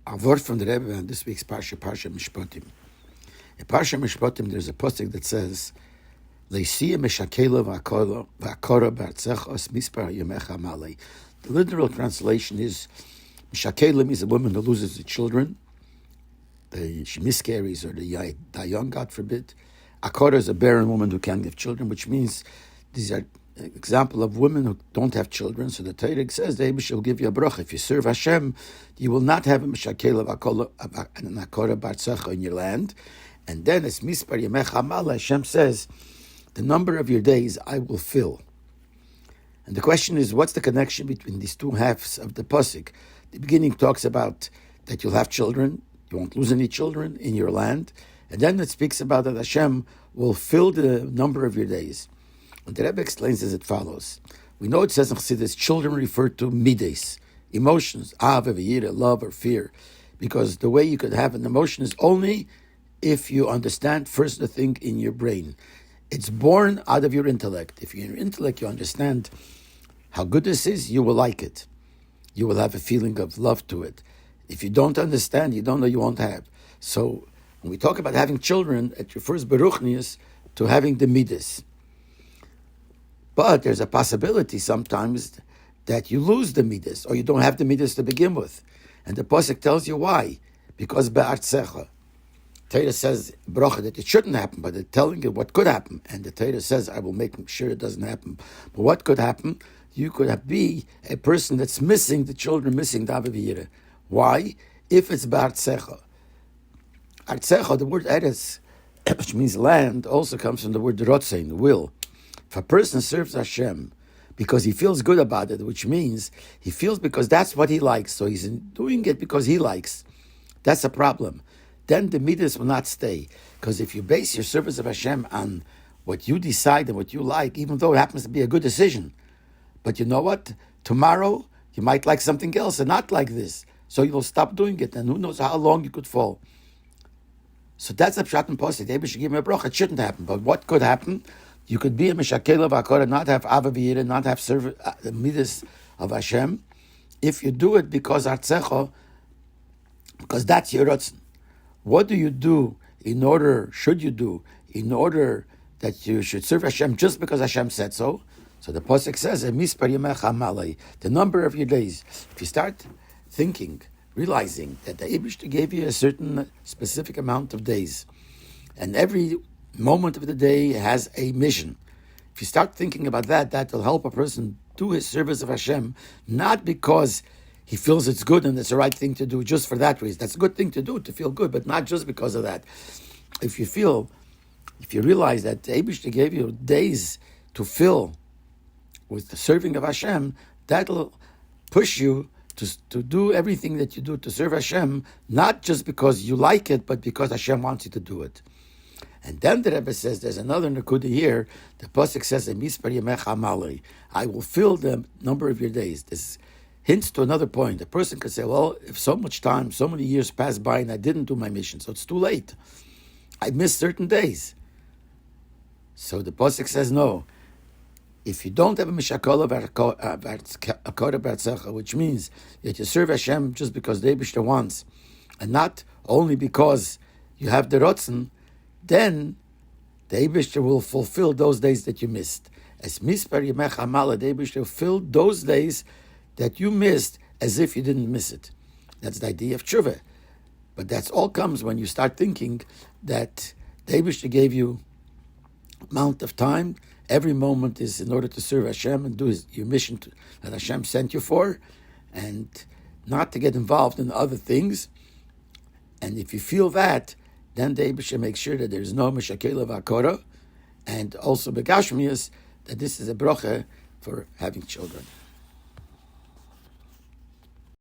A Vort from the Rebbe on this week's Parshas Mishpatim. In Parshas Mishpatim, there's a pasuk that says, "Leisiya meshakela v'akora b'artzechos mispar yamecha malei." The literal translation is, "Meshakela" means a woman who loses the children, she miscarries, or the young, God forbid. Akora is a barren woman who can't give children, which means these are an example of women who don't have children. So the Torah says, the Rebbe will give you a bracha. If you serve Hashem, you will not have a meshakela and akora b'artzecha in your land. And then it's mispar yamecha malei. Hashem says, the number of your days I will fill. And the question is, what's the connection between these two halves of the pasuk? The beginning talks about that you'll have children, you won't lose any children in your land. And then it speaks about that Hashem will fill the number of your days. And the Rebbe explains as it follows. We know it says in Chassidus, children refer to mides, emotions, love or fear. Because the way you could have an emotion is only if you understand first the thing in your brain. It's born out of your intellect. If in your intellect you understand how good this is, you will like it. You will have a feeling of love to it. If you don't understand, you don't know, you won't have. So when we talk about having children, it refers beruchnius to having the midas. But there's a possibility sometimes that you lose the midas, or you don't have the midas to begin with. And the pasuk tells you why. Because be'artzecha. Torah says, bracha, that it shouldn't happen, but it's telling you what could happen. And the Torah says, I will make sure it doesn't happen. But what could happen? You could be a person that's missing the children, missing the avivira. Why? If it's be'artzecha. Artzecha, the word eretz, which means land, also comes from the word rotzein, will. If a person serves Hashem because he feels good about it, which means he feels because that's what he likes, so he's doing it because he likes, that's a problem. Then the midas will not stay. Because if you base your service of Hashem on what you decide and what you like, even though it happens to be a good decision, but you know what? Tomorrow you might like something else and not like this. So you'll stop doing it, and who knows how long you could fall. So that's a pshat and posik. Maybe should give him a bracha. It shouldn't happen. But what could happen? You could be a meshakela v'akora, not have avavira, not have the midas of Hashem, if you do it because artzecha, because that's your rotzen. What do you do should you do in order that you should serve Hashem just because Hashem said so? So the pasuk says, mispar yamecha malei, the number of your days. If you start thinking, realizing that the Eibishter gave you a certain specific amount of days, and every moment of the day has a mission. If you start thinking about that, that will help a person do his service of Hashem, not because he feels it's good and it's the right thing to do just for that reason. That's a good thing to do, to feel good, but not just because of that. If you realize that the Eibishter gave you days to fill with the serving of Hashem, that'll push you to do everything that you do to serve Hashem, not just because you like it, but because Hashem wants you to do it. And then the Rebbe says, there's another nekuda here. The pasuk says, "Mispar yamecha malei," I will fill the number of your days. This hints to another point. A person could say, well, if so much time, so many years pass by and I didn't do my mission, so it's too late. I missed certain days. So the pasuk says, no. If you don't have a mishakala akora b'artzecha, which means that you serve Hashem just because the Eibishter wants, and not only because you have the rotzen, then the Eibishter will fulfill those days that you missed. As mispar yamecha malei, the Eibishter filled those days that you missed as if you didn't miss it. That's the idea of tshuva. But that's all comes when you start thinking that the Eibishter gave you amount of time. Every moment is in order to serve Hashem and do your mission that Hashem sent you for, and not to get involved in other things. And if you feel that, then the Eibishter makes sure that there is no meshakela v'akora, and also begashmias, that this is a bracha for having children.